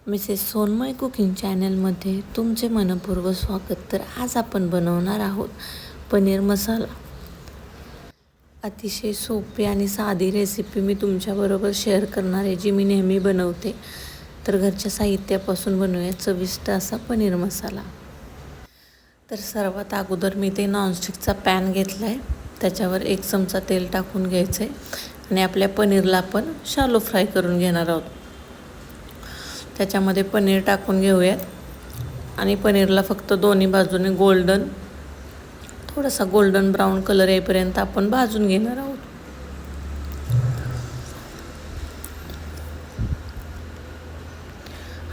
Mrs सोनमय cooking चॅनलमध्ये तुमचे मनपूर्वक स्वागत. तर आज आपण बनवणार आहोत पनीर मसाला. अतिशय सोपी आणि साधी रेसिपी मी तुमच्याबरोबर शेअर करणार आहे, जी मी नेहमी बनवते. तर घरच्या साहित्यापासून बनवूया चविष्ट असा पनीर मसाला. तर सर्वात अगोदर मी ते नॉनस्टिकचा पॅन घेतला आहे. त्याच्यावर 1 चमचा तेल टाकून घ्यायचं आहे आणि आपल्या पनीरला आपण शालो फ्राय करून घेणार आहोत. त्याच्यामध्ये पनीर टाकून घेऊयात आणि पनीरला फक्त दोन्ही बाजूने थोडासा गोल्डन ब्राऊन कलर येईपर्यंत आपण भाजून घेणार आहोत.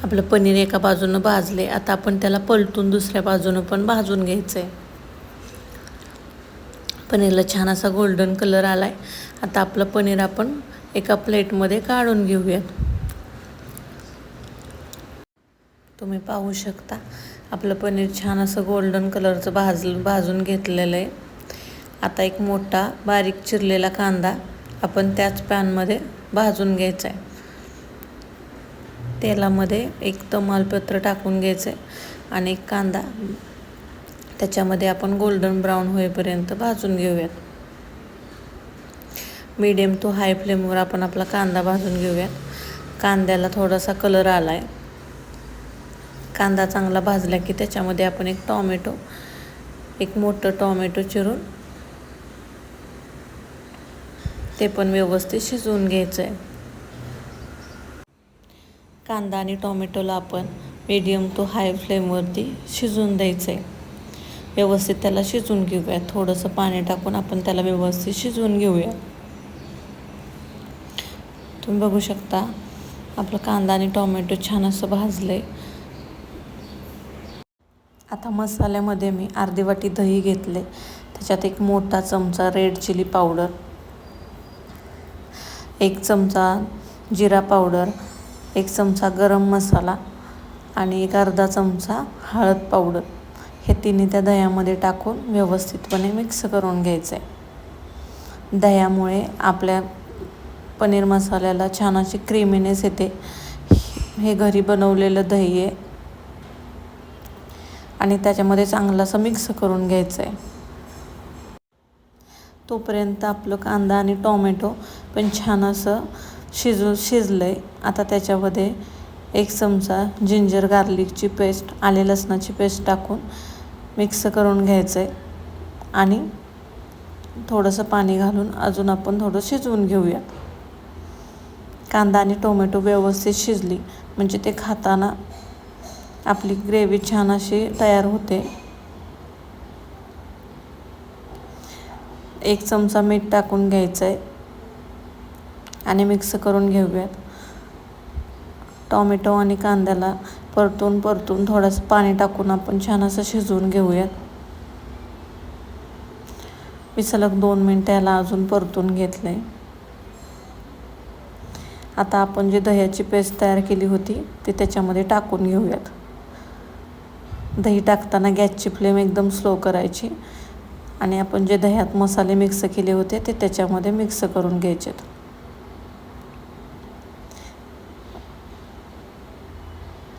आपलं पनीर एका बाजूनं भाजले. आता आपण त्याला पलटून दुसऱ्या बाजूनं पण भाजून घ्यायचं आहे. पनीरला छान असा गोल्डन कलर आला आहे. आता आपलं पनीर आपण एका प्लेटमध्ये काढून घेऊयात. तुम्ही पाहू शकता आपलं पनीर छान असं गोल्डन कलरचं भाजून घेतलेलं आहे. आता एक मोठा बारीक चिरलेला कांदा आपण त्याच पॅनमध्ये भाजून घ्यायचा आहे. तेलामध्ये एक तमालपत्र टाकून घ्यायचं आहे आणि एक कांदा त्याच्यामध्ये आपण गोल्डन ब्राऊन होईपर्यंत भाजून घेऊयात. मीडियम टू हाय फ्लेमवर आपण आपला कांदा भाजून घेऊयात. कांद्याला थोडासा कलर आला आहे. कांदा चांगला भाजला की त्याच्यामध्ये आपण एक मोठं टोमॅटो चिरून ते पण व्यवस्थित शिजवून घ्यायचं आहे. कांदा आणि टोमॅटोला आपण मीडियम टू हाय फ्लेमवरती शिजवून द्यायचं आहे. व्यवस्थित त्याला शिजवून घेऊया. थोडंसं पाणी टाकून आपण त्याला व्यवस्थित शिजवून घेऊया. तुम्ही बघू शकता आपलं कांदा आणि टोमॅटो छान असं भाजलं आहे. आता मसाल्यामध्ये मी अर्धी वाटी दही घेतले. त्याच्यात 1 मोठा चमचा रेड चिली पावडर, 1 चमचा जिरा पावडर, 1 चमचा गरम मसाला आणि 1 अर्धा चमचा हळद पावडर हे तिन्ही त्या दह्यामध्ये टाकून व्यवस्थितपणे मिक्स करून घ्यायचं आहे. दह्यामुळे आपल्या पनीर मसाल्याला छान अशी क्रीमीनेस येते. हे घरी बनवलेलं दही आहे आणि त्याच्यामध्ये चांगलं असं मिक्स करून घ्यायचं आहे. तोपर्यंत आपलं कांदा आणि टोमॅटो पण छान असं शिजलं आहे. आता त्याच्यामध्ये 1 चमचा जिंजर गार्लिकची पेस्ट, आले लसणाची पेस्ट टाकून मिक्स करून घ्यायचं आहे आणि थोडंसं पाणी घालून अजून आपण थोडं शिजवून घेऊया. कांदा आणि टोमॅटो व्यवस्थित शिजली म्हणजे ते खाताना आपली ग्रेव्ही छान अशी तयार होते. 1 चमचा मीठ टाकून घ्यायचं आहे आणि मिक्स करून घेऊयात. टोमॅटो आणि कांद्याला परतून थोडंसं पाणी टाकून आपण छान असं शिजवून घेऊयात. मी सलग 2 मिनटं याला अजून परतून घेतलं आहे. आता आपण जी दह्याची पेस्ट तयार केली होती ती त्याच्यामध्ये टाकून घेऊयात. दही टाकताना गॅसची फ्लेम एकदम स्लो करायची आणि आपण जे दह्यात मसाले मिक्स केले होते ते त्याच्यामध्ये मिक्स करून घ्यायचे.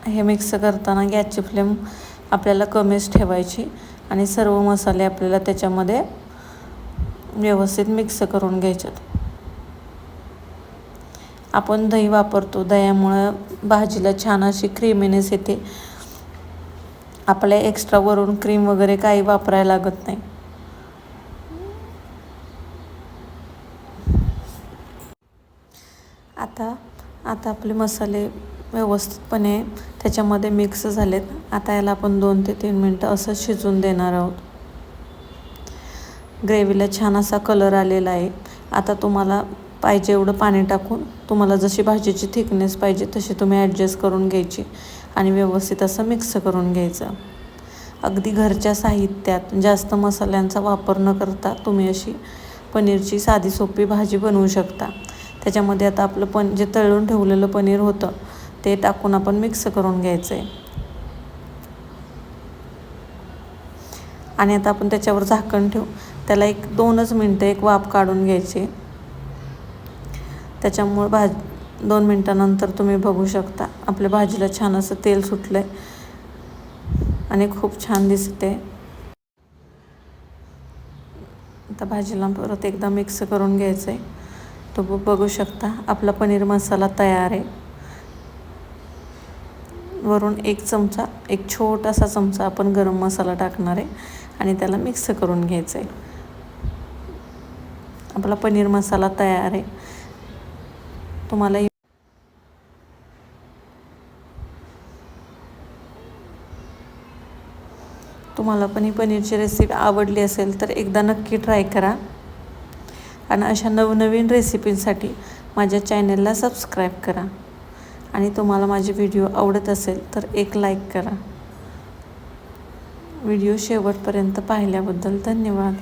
हे मिक्स करताना गॅसची फ्लेम आपल्याला कमीच ठेवायची आणि सर्व मसाले आपल्याला त्याच्यामध्ये व्यवस्थित मिक्स करून घ्यायचे. आपण दही वापरतो, दह्यामुळं भाजीला छान अशी क्रीमीनेस येते. आपल्या एक्स्ट्रा वरून क्रीम वगैरे काही वापरायला लागत नाही. आता आपले मसाले व्यवस्थितपणे त्याच्यामध्ये मिक्स झालेत. आता याला आपण 2 ते 3 मिनटं असं शिजवून देणार आहोत. ग्रेव्हीला छान असा कलर आलेला आहे. आता तुम्हाला पाहिजे एवढं पाणी टाकून तुम्हाला जशी भाजीची थिकनेस पाहिजे तशी तुम्ही ॲडजस्ट करून घ्यायची आणि व्यवस्थित असं मिक्स करून घ्यायचं. अगदी घरच्या साहित्यात जास्त मसाल्यांचा वापर न करता तुम्ही अशी पनीरची साधी सोपी भाजी बनवू शकता. त्याच्यामध्ये आता आपलं जे तळून ठेवलेलं पनीर होतं ते टाकून आपण मिक्स करून घ्यायचं आहे आणि आता आपण त्याच्यावर झाकण ठेवू. त्याला 1-2च मिनटं वाफ काढून घ्यायची. त्याच्यामुळे 2 मिनटानंतर तुम्ही बघू शकता आपल्या भाजीला छान असं तेल सुटलं आहे आणि खूप छान दिसते. आता भाजीला परत एकदा मिक्स करून घ्यायचं आहे. तो बघू शकता आपला पनीर मसाला तयार आहे. वरून एक छोटासा चमचा आपण गरम मसाला टाकणार आहे आणि त्याला मिक्स करून घ्यायचं आहे. आपला पनीर मसाला तयार आहे. तुम्हाला पण ही पनीरची रेसिपी आवडली असेल तर एकदा नक्की ट्राय करा आणि अशा नवनवीन रेसिपींसाठी माझ्या चॅनलला सबस्क्राईब करा आणि तुम्हाला माझे व्हिडिओ आवडत असेल तर एक लाईक करा. व्हिडिओ शेवटपर्यंत पाहिल्याबद्दल धन्यवाद.